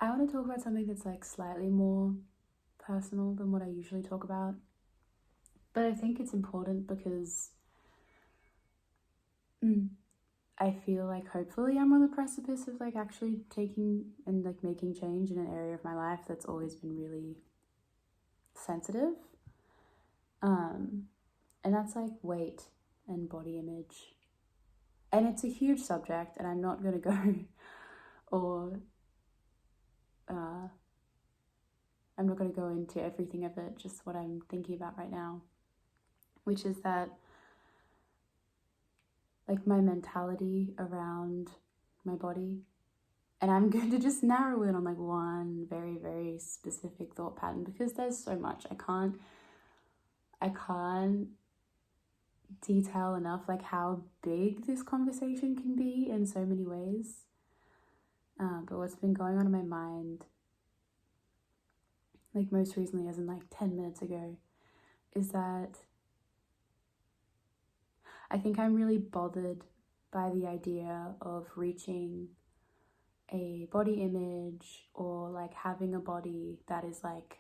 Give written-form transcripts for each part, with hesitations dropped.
I want to talk about something that's like slightly more personal than what I usually talk about. But I think it's important because I feel like hopefully I'm on the precipice of like actually taking and like making change in an area of my life that's always been really sensitive. And that's like weight and body image. And it's a huge subject, and I'm not going to go or I'm not going to go into everything of it, just what I'm thinking about right now, which is that like my mentality around my body. And I'm going to just narrow in on like one very, very specific thought pattern because there's so much. I can't detail enough like how big this conversation can be in so many ways. But what's been going on in my mind, like most recently, as in like 10 minutes ago, is that I think I'm really bothered by the idea of reaching a body image or like having a body that is like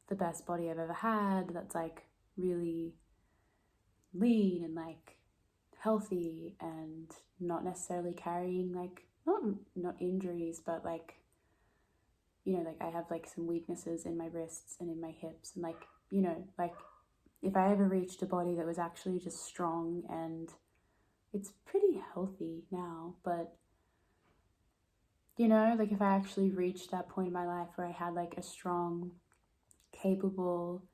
the best body I've ever had, that's like really lean and like healthy and not necessarily carrying like not injuries, but like, you know, like I have like some weaknesses in my wrists and in my hips, and like, you know, like if I ever reached a body that was actually just strong, and it's pretty healthy now, but you know, like if I actually reached that point in my life where I had like a strong, capable,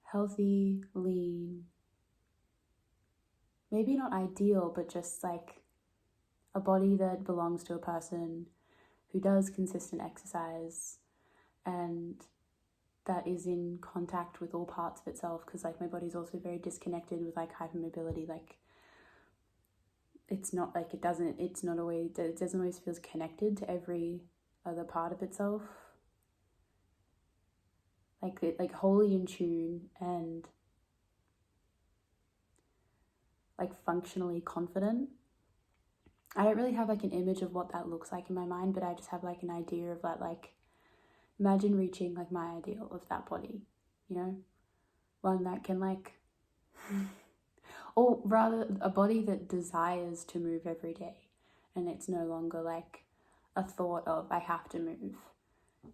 healthy, lean, maybe not ideal, but just like a body that belongs to a person who does consistent exercise and that is in contact with all parts of itself, because like my body's also very disconnected with like hypermobility. Like it's not like it doesn't always feel connected to every other part of itself, like wholly in tune and like functionally confident. I don't really have like an image of what that looks like in my mind, but I just have like an idea of that, like imagine reaching like my ideal of that body, you know, one that can like or rather a body that desires to move every day, and it's no longer like a thought of I have to move.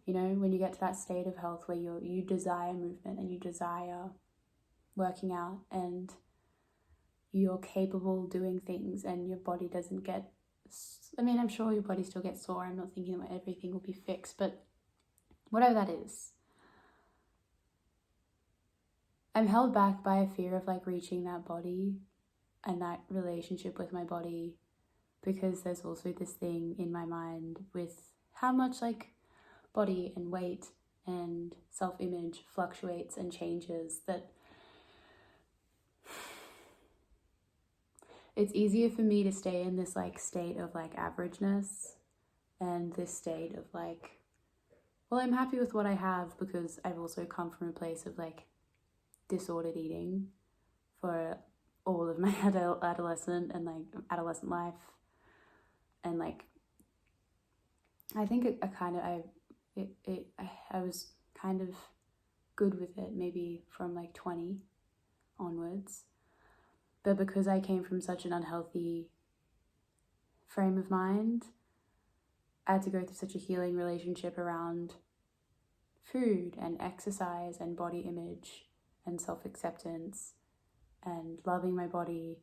You know, when you get to that state of health where you desire movement and you desire working out and you're capable of doing things and your body doesn't get, I mean, I'm sure your body still gets sore. I'm not thinking that everything will be fixed, but whatever that is, I'm held back by a fear of like reaching that body and that relationship with my body, because there's also this thing in my mind with how much like body and weight and self-image fluctuates and changes, that it's easier for me to stay in this like state of like averageness and this state of like, well, I'm happy with what I have, because I've also come from a place of like disordered eating for all of my adolescent life, and like I think I was kind of good with it maybe from like 20 onwards, but because I came from such an unhealthy frame of mind, I had to go through such a healing relationship around food and exercise and body image and self-acceptance and loving my body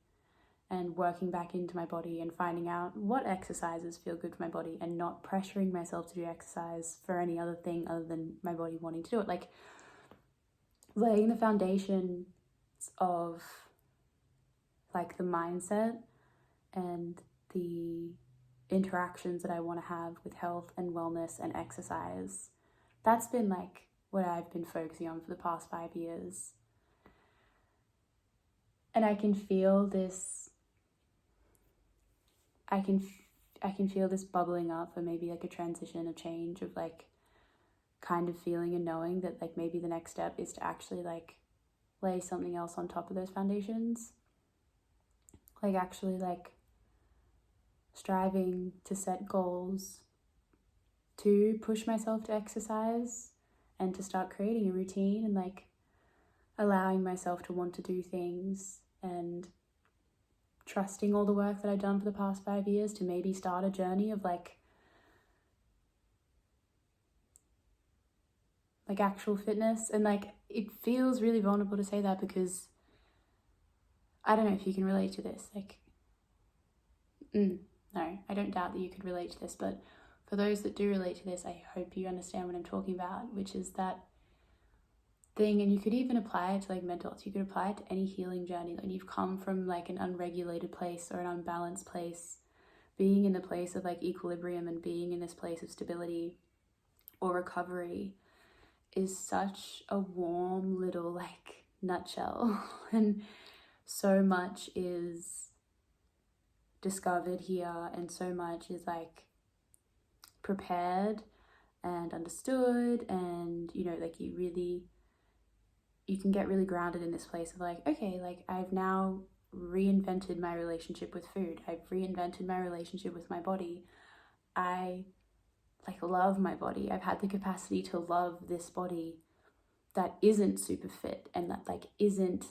and working back into my body and finding out what exercises feel good for my body and not pressuring myself to do exercise for any other thing other than my body wanting to do it. Like laying the foundation of like the mindset and the interactions that I want to have with health and wellness and exercise. That's been like what I've been focusing on for the past 5 years. And I can feel this, I can feel this bubbling up for maybe like a transition, a change of like kind of feeling and knowing that like maybe the next step is to actually like lay something else on top of those foundations. Like actually like striving to set goals to push myself to exercise and to start creating a routine and like allowing myself to want to do things and trusting all the work that I've done for the past 5 years to maybe start a journey of like actual fitness. And like it feels really vulnerable to say that because I don't know if you can relate to this. Like, no, I don't doubt that you could relate to this, but for those that do relate to this, I hope you understand what I'm talking about, which is that thing. And you could even apply it to like mental health. You could apply it to any healing journey. When you've come from like an unregulated place or an unbalanced place, being in the place of like equilibrium and being in this place of stability or recovery is such a warm little like nutshell. And so much is discovered here, and so much is like prepared and understood, and you know, like you can get really grounded in this place of like, okay, like I've now reinvented my relationship with food. I've reinvented my relationship with my body. I like love my body. I've had the capacity to love this body that isn't super fit and that like isn't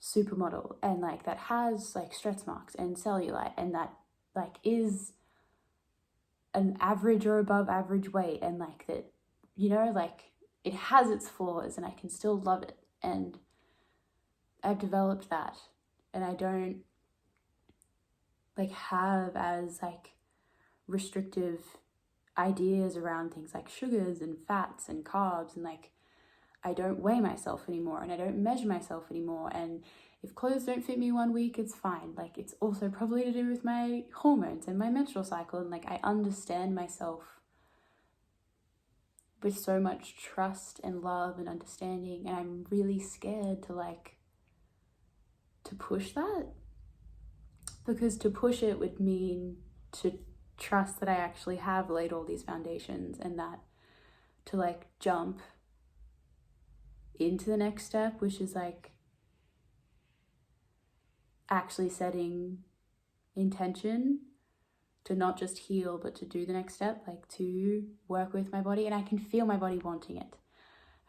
supermodel and like that has like stretch marks and cellulite and that like is an average or above average weight and like that, you know, like it has its flaws and I can still love it. And I've developed that, and I don't like have as like restrictive ideas around things like sugars and fats and carbs, and like I don't weigh myself anymore and I don't measure myself anymore. And if clothes don't fit me one week, it's fine. Like it's also probably to do with my hormones and my menstrual cycle, and like I understand myself with so much trust and love and understanding, and I'm really scared to like to push that, because to push it would mean to trust that I actually have laid all these foundations, and that to like jump into the next step, which is like actually setting intention to not just heal but to do the next step, like to work with my body. And I can feel my body wanting it.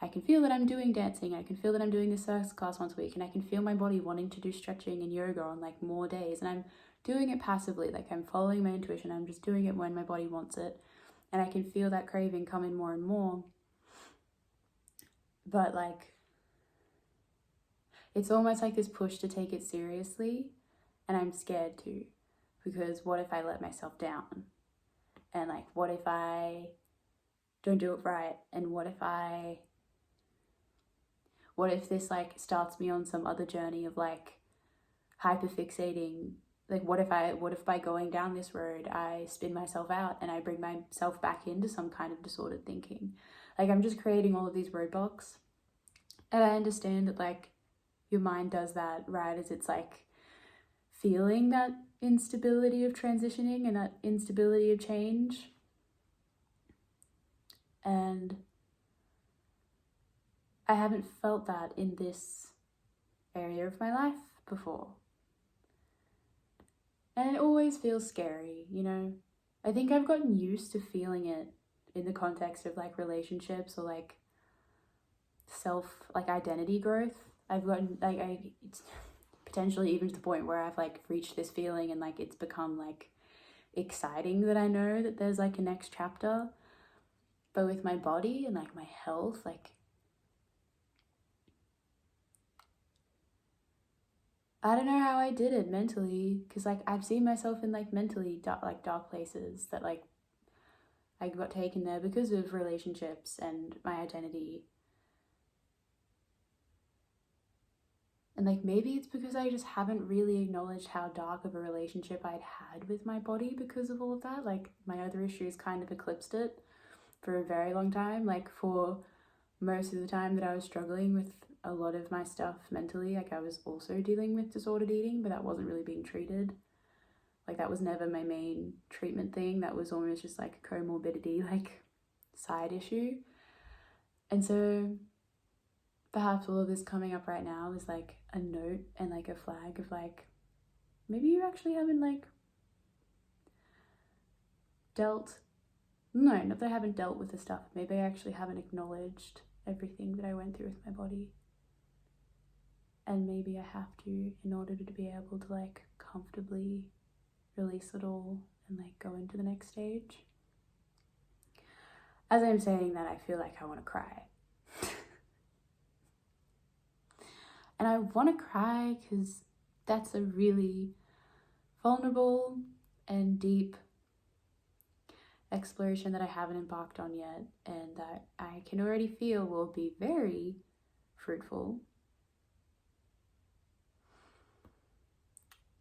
I can feel that I'm doing dancing, I can feel that I'm doing the circus class once a week, and I can feel my body wanting to do stretching and yoga on like more days, and I'm doing it passively, like I'm following my intuition, I'm just doing it when my body wants it, and I can feel that craving come in more and more. But like it's almost like this push to take it seriously, and I'm scared to, because what if I let myself down, and like what if I don't do it right, and what if this like starts me on some other journey of like hyperfixating, like what if by going down this road I spin myself out and I bring myself back into some kind of disordered thinking. Like I'm just creating all of these roadblocks, and I understand that like your mind does that, right, as it's like feeling that instability of transitioning and that instability of change. And I haven't felt that in this area of my life before. And it always feels scary, you know? I think I've gotten used to feeling it in the context of like relationships or like self, like identity growth. I've gotten like, it's potentially even to the point where I've like reached this feeling and like it's become like exciting that I know that there's like a next chapter. But with my body and like my health, like I don't know how I did it mentally, because like I've seen myself in like mentally dark places that like I got taken there because of relationships and my identity. And like maybe it's because I just haven't really acknowledged how dark of a relationship I'd had with my body because of all of that. Like my other issues kind of eclipsed it for a very long time. Like for most of the time that I was struggling with a lot of my stuff mentally, like I was also dealing with disordered eating, but that wasn't really being treated. Like that was never my main treatment thing. That was almost just like a comorbidity, like side issue. And so perhaps all of this coming up right now is like a note and like a flag of like, maybe you actually haven't like dealt No, not that I haven't dealt with the stuff. Maybe I actually haven't acknowledged everything that I went through with my body. And maybe I have to in order to be able to like comfortably release it all and like go into the next stage. As I'm saying that, I feel like I want to cry. And I want to cry because that's a really vulnerable and deep exploration that I haven't embarked on yet, and that I can already feel will be very fruitful.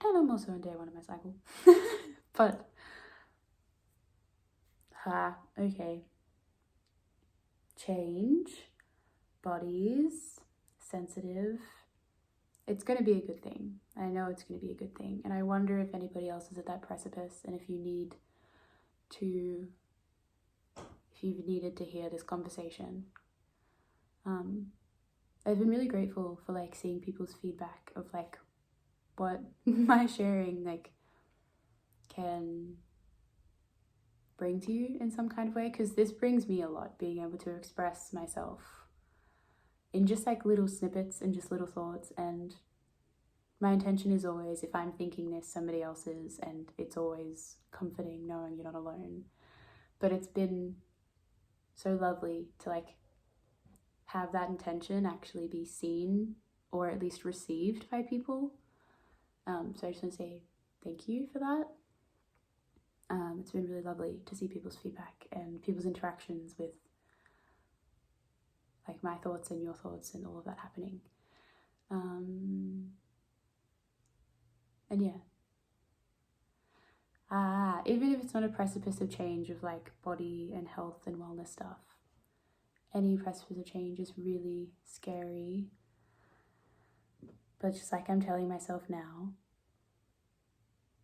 And I'm also on day 1 of my cycle. But, okay. Change, bodies, sensitive. It's going to be a good thing. I know it's going to be a good thing. And I wonder if anybody else is at that precipice, and if you've needed to hear this conversation. I've been really grateful for like seeing people's feedback of like what my sharing like can bring to you in some kind of way, because this brings me a lot, being able to express myself in just like little snippets and just little thoughts. And my intention is always, if I'm thinking this, somebody else is, and it's always comforting knowing you're not alone. But it's been so lovely to like have that intention actually be seen, or at least received by people. So I just want to say thank you for that. It's been really lovely to see people's feedback and people's interactions with like my thoughts and your thoughts and all of that happening. And yeah. Even if it's not a precipice of change of like body and health and wellness stuff, any precipice of change is really scary. But just like I'm telling myself now,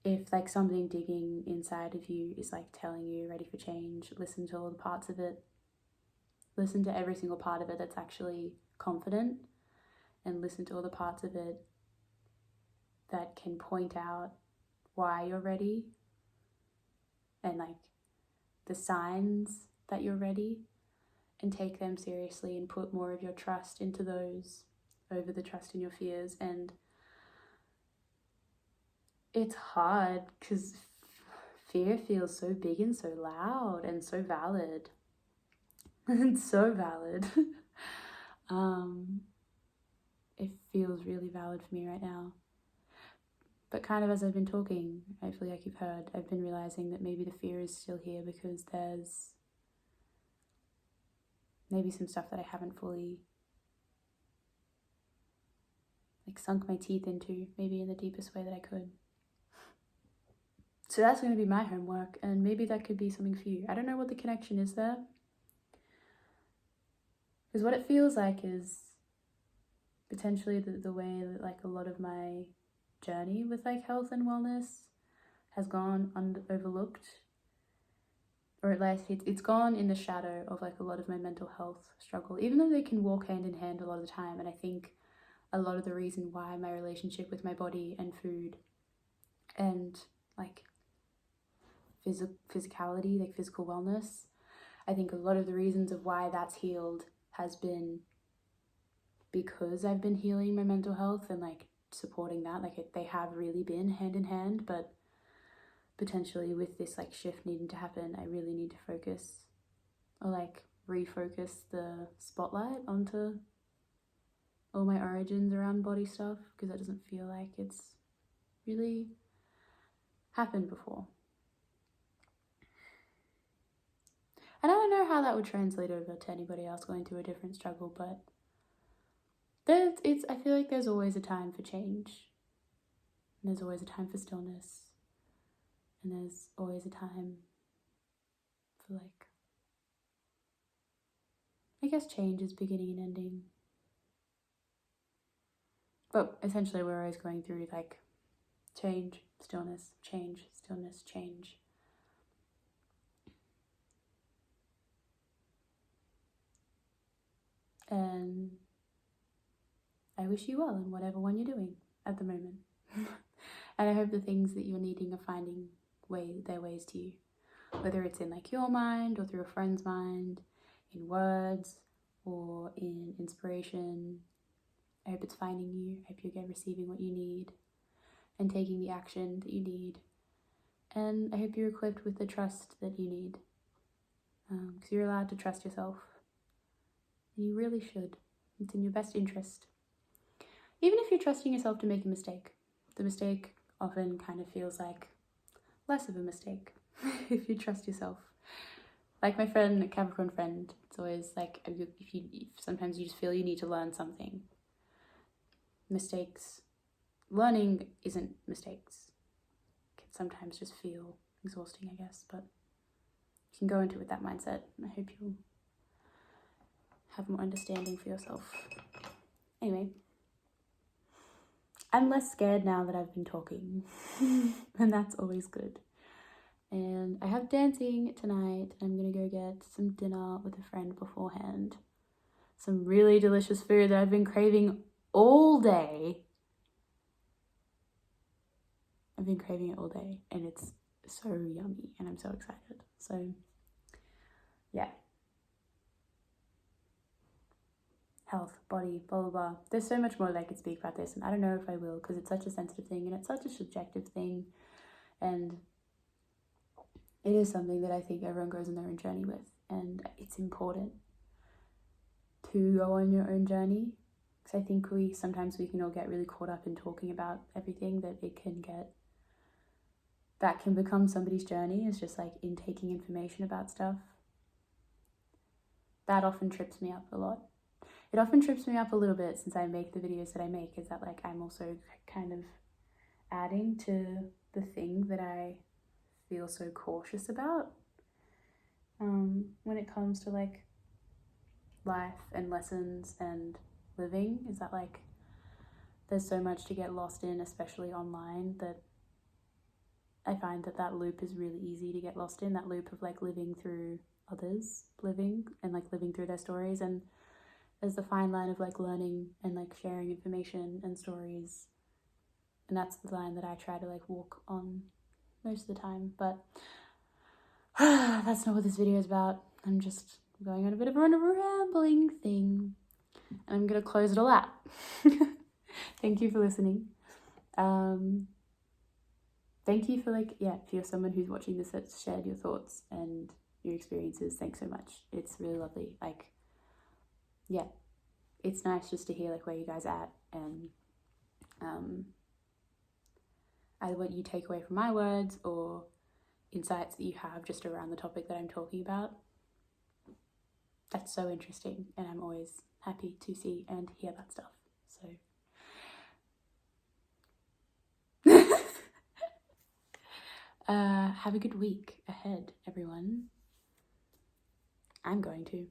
if like something digging inside of you is like telling you you're ready for change, listen to all the parts of it. Listen to every single part of it that's actually confident, and listen to all the parts of it that can point out why you're ready and like the signs that you're ready, and take them seriously and put more of your trust into those over the trust in your fears. And it's hard because fear feels so big and so loud and so valid. It's so valid. It feels really valid for me right now. But kind of as I've been talking, hopefully like you've heard, I've been realizing that maybe the fear is still here because there's maybe some stuff that I haven't fully like sunk my teeth into, maybe in the deepest way that I could. So that's going to be my homework, and maybe that could be something for you. I don't know what the connection is there. Because what it feels like is potentially the way that like a lot of my journey with like health and wellness has gone overlooked, or at least it's gone in the shadow of like a lot of my mental health struggle, even though they can walk hand in hand a lot of the time. And I think a lot of the reason why my relationship with my body and food and like physicality, like physical wellness, I think a lot of the reasons of why that's healed has been because I've been healing my mental health and like supporting that. Like they have really been hand in hand, but potentially with this like shift needing to happen, I really need to focus or like refocus the spotlight onto all my origins around body stuff, because that doesn't feel like it's really happened before. And I don't know how that would translate over to anybody else going through a different struggle, but I feel like there's always a time for change, and there's always a time for stillness, and there's always a time for like, I guess change is beginning and ending. But essentially we're always going through like change, stillness, change, stillness, change. And I wish you well in whatever one you're doing at the moment. And I hope the things that you're needing are finding their ways to you. whether it's in like your mind or through a friend's mind, in words or in inspiration. I hope it's finding you. I hope you're receiving what you need and taking the action that you need. And I hope you're equipped with the trust that you need, because you're allowed to trust yourself. And you really should. It's in your best interest. Even if you're trusting yourself to make a mistake, the mistake often kind of feels like less of a mistake if you trust yourself. Like my friend, Capricorn friend, it's always like, if sometimes you just feel you need to learn something. Mistakes, learning isn't mistakes. It can sometimes just feel exhausting, I guess, but you can go into it with that mindset. I hope you'll have more understanding for yourself. Anyway, I'm less scared now that I've been talking, and that's always good. And I have dancing tonight. I'm gonna go get some dinner with a friend beforehand. Some really delicious food that I've been craving all day. I've been craving it all day, and it's so yummy, and I'm so excited. So, yeah. Health, body, blah, blah, blah. There's so much more that I could speak about this, and I don't know if I will, because it's such a sensitive thing, and it's such a subjective thing, and it is something that I think everyone goes on their own journey with, and it's important to go on your own journey, because I think sometimes we can all get really caught up in talking about everything, that can become somebody's journey, is just like intaking information about stuff. That often trips me up a lot. It often trips me up a little bit since I make the videos that I make, is that like I'm also kind of adding to the thing that I feel so cautious about when it comes to like life and lessons and living, is that like there's so much to get lost in, especially online, that I find that loop is really easy to get lost in, that loop of like living through others living and like living through their stories. And there's the fine line of like learning and like sharing information and stories, and that's the line that I try to like walk on most of the time. But that's not what this video is about. I'm just going on a bit of a rambling thing, and I'm gonna close it all out. Thank you for listening. Thank you for if you're someone who's watching this that's shared your thoughts and your experiences. Thanks so much. It's really lovely. Yeah, it's nice just to hear like where you guys are at, and either what you take away from my words or insights that you have just around the topic that I'm talking about. That's so interesting, and I'm always happy to see and hear that stuff. So have a good week ahead, everyone. I'm going to.